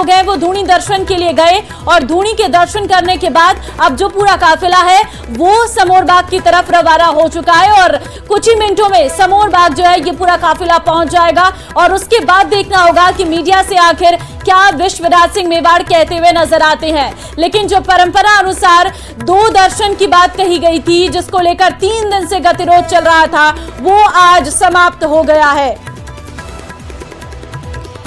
लोग हैं वो धूनी दर्शन के लिए गए और धूनी के दर्शन करने के बाद अब जो पूरा काफिला है वो समोर बाग की तरफ रवाना हो चुका है और कुछ ही मिनटों में समोर बाग जो है ये पूरा काफिला पहुंच जाएगा और उसके बाद देखना होगा कि मीडिया से आखिर क्या विश्वराज सिंह मेवाड़ कहते हुए नजर आते हैं। लेकिन जो परंपरा अनुसार 2 दर्शन की बात कही गई थी जिसको लेकर 3 दिन से गतिरोध चल रहा था वो आज समाप्त हो गया है।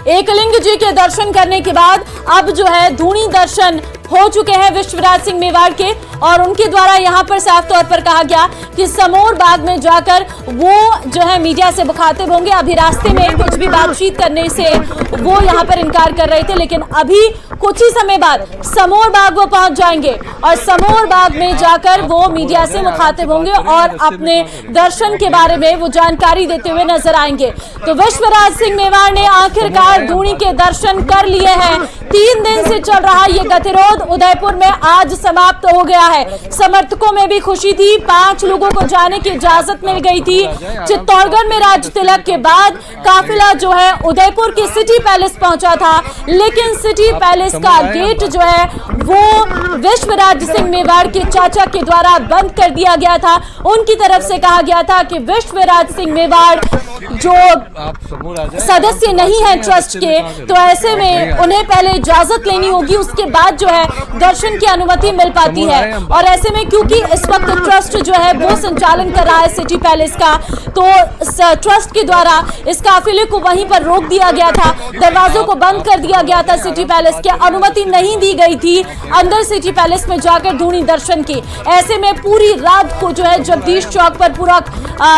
एकलिंग जी के दर्शन करने के बाद अब जो है धूनी दर्शन हो चुके हैं विश्वराज सिंह मेवाड़ के और उनके द्वारा यहां पर साफ तौर पर कहा गया कि समोर बाग में जाकर वो जो है मीडिया से मुखातिब होंगे। अभी रास्ते में कुछ भी बातचीत करने से वो यहां पर इनकार कर रहे थे, लेकिन अभी कुछ ही समय बाद समोर बाग वो पहुंच जाएंगे और समोर बाग में जाकर वो मीडिया से मुखातिब होंगे और अपने दर्शन के बारे में वो जानकारी देते हुए नजर आएंगे। तो विश्वराज सिंह मेवाड़ ने आखिरकार धूनी के दर्शन कर लिए हैं। 3 दिन से चल रहा ये गतिरोध उदयपुर में आज समाप्त हो गया है। समर्थकों में भी खुशी थी, 5 लोगों को जाने की इजाजत मिल गई थी। चित्तौड़गढ़ में राज तिलक के बाद काफिला जो है उदयपुर के सिटी पैलेस पहुंचा था, लेकिन सिटी पैलेस का गेट जो है वो विश्वराज सिंह मेवाड़ के चाचा के द्वारा बंद कर दिया गया था। उनकी तरफ से कहा गया था कि विश्वराज सिंह मेवाड़ जो सदस्य नहीं है ट्रस्ट के, तो ऐसे में उन्हें पहले इजाजत लेनी होगी, उसके बाद जो है दर्शन की अनुमति मिल पाती है। और ऐसे में क्योंकि इस वक्त ट्रस्ट जो है वो संचालन कर रहा है सिटी पैलेस का, तो ट्रस्ट के द्वारा इस काफिले को वहीं पर रोक दिया गया था, दरवाजों को बंद कर दिया गया था। सिटी पैलेस की अनुमति नहीं दी गई थी अंदर सिटी पैलेस में जाकर धूनी दर्शन की। ऐसे में पूरी रात को जो है जगदीश चौक पर पूरा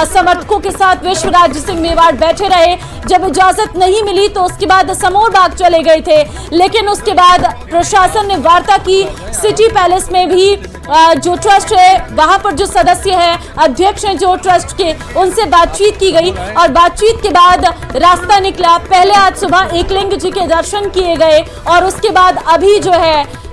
समर्थकों के साथ विश्वराज सिंह मेवाड़ बैठे रहे। जब इजाजत नहीं मिली तो उसके बाद समोर बाग चले गए थे, लेकिन उसके बाद प्रशासन ने वार्ता की। सिटी पैलेस में भी जो ट्रस्ट है वहां पर जो सदस्य हैं, अध्यक्ष हैं जो ट्रस्ट के, उनसे बातचीत की गई और बातचीत के बाद रास्ता निकला। पहले आज सुबह एकलिंग जी के दर्शन किए गए और उसके बाद अभी जो है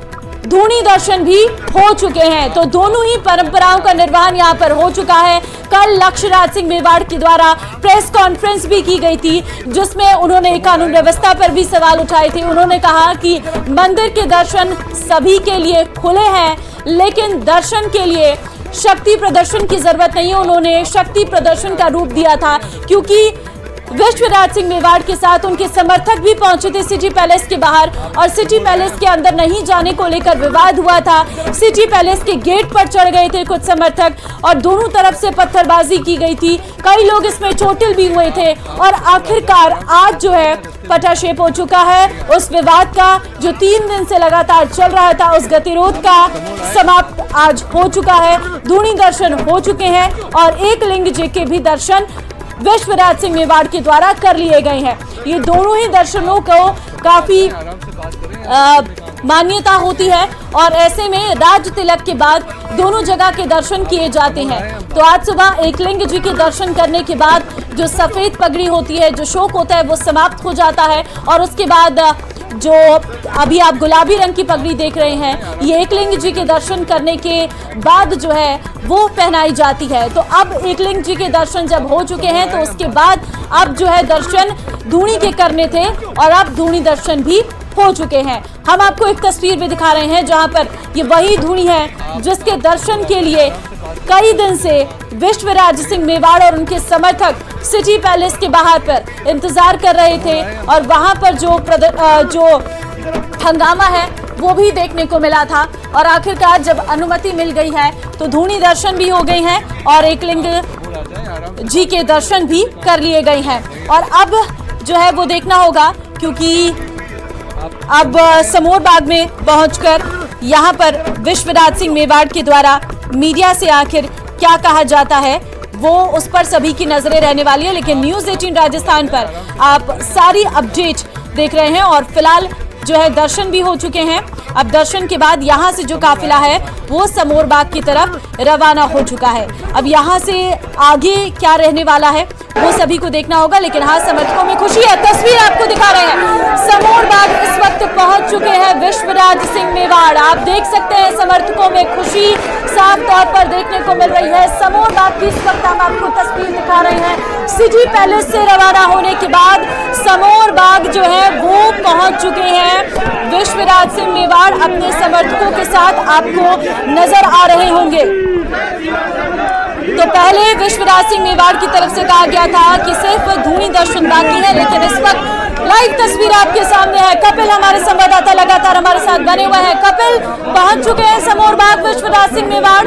धूनी दर्शन भी हो चुके हैं। तो दोनों ही परंपराओं का निर्वहन यहाँ पर हो चुका है। कल लक्ष्यराज सिंह मेवाड़ के द्वारा प्रेस कॉन्फ्रेंस भी की गई थी जिसमें उन्होंने कानून व्यवस्था पर भी सवाल उठाए थे। उन्होंने कहा कि मंदिर के दर्शन सभी के लिए खुले हैं, लेकिन दर्शन के लिए शक्ति प्रदर्शन की जरूरत नहीं है। उन्होंने शक्ति प्रदर्शन का रूप दिया था क्योंकि विश्वराज सिंह मेवाड़ के साथ उनके समर्थक भी पहुंचे थे सिटी पैलेस के बाहर और सिटी पैलेस के अंदर नहीं जाने को लेकर विवाद हुआ था। सिटी पैलेस के गेट पर चढ़ गए थे कुछ समर्थक और दोनों तरफ से पत्थरबाजी की गई थी। कई लोग इसमें चोटिल भी हुए थे और आखिरकार आज जो है पटाक्षेप हो चुका है उस विवाद का जो 3 दिन से लगातार चल रहा था। उस गतिरोध का समाप्त आज हो चुका है। धूनी दर्शन हो चुके हैं और एकलिंग जी के भी दर्शन विश्वराज सिंह मेवाड़ के द्वारा कर लिए गए हैं। ये दोनों ही दर्शनों को काफी मान्यता होती है और ऐसे में राज तिलक के बाद दोनों जगह के दर्शन किए जाते हैं। तो आज सुबह एकलिंग जी के दर्शन करने के बाद जो सफेद पगड़ी होती है, जो शोक होता है, वो समाप्त हो जाता है और उसके बाद जो अभी आप गुलाबी रंग की पगड़ी देख रहे हैं, ये एकलिंग जी के दर्शन करने के बाद जो है वो पहनाई जाती है। तो अब एकलिंग जी के दर्शन जब हो चुके हैं तो उसके बाद अब जो है दर्शन धूनी के करने थे और अब धूनी दर्शन भी हो चुके हैं। हम आपको एक तस्वीर भी दिखा रहे हैं जहां पर ये वही धूनी है जिसके दर्शन के लिए कई दिन से विश्वराज सिंह मेवाड़ और उनके समर्थक सिटी पैलेस के बाहर पर इंतजार कर रहे थे और वहां पर जो हंगामा है वो भी देखने को मिला था। और आखिरकार जब अनुमति मिल गई है तो धूनी दर्शन भी हो गए हैं और एकलिंग जी के दर्शन भी कर लिए गए हैं। और अब जो है वो देखना होगा क्योंकि अब समोर बाग में पहुंचकर यहां पर विश्वराज सिंह मेवाड़ के द्वारा मीडिया से आखिर क्या कहा जाता है वो उस पर सभी की नजरें रहने वाली है। लेकिन न्यूज़ 18 राजस्थान पर आप सारी अपडेट देख रहे हैं और फिलहाल जो है दर्शन भी हो चुके हैं। अब दर्शन के बाद यहाँ से जो काफिला है वो समोर बाग की तरफ रवाना हो चुका है। अब यहाँ से आगे क्या रहने वाला है वो सभी को देखना होगा। लेकिन हाँ, समर्थकों में खुशी है। तस्वीर आपको दिखा रहे हैं, समोर बाग इस वक्त पहुंच चुके हैं विश्वराज सिंह मेवाड़। आप देख सकते हैं समर्थकों में खुशी साफ तौर पर देखने को मिल रही है। समोर बाग की इस वक्त हम आपको तस्वीर दिखा रहे हैं। सिटी पैलेस से रवाना होने के बाद समोर बाग जो है वो पहुंच चुके हैं विश्वराज सिंह मेवाड़। अपने समर्थकों के साथ आपको नजर आ रहे होंगे। तो पहले विश्वराज सिंह मेवाड़ की तरफ से कहा गया था कि सिर्फ धूनी दर्शन बाकी है, लेकिन इस वक्त लाइव तस्वीर आपके सामने है। कपिल हमारे संवाददाता लगातार हमारे साथ बने हुए हैं। कपिल, पहुंच चुके हैं समोर बाग विश्वराज सिंह मेवाड़।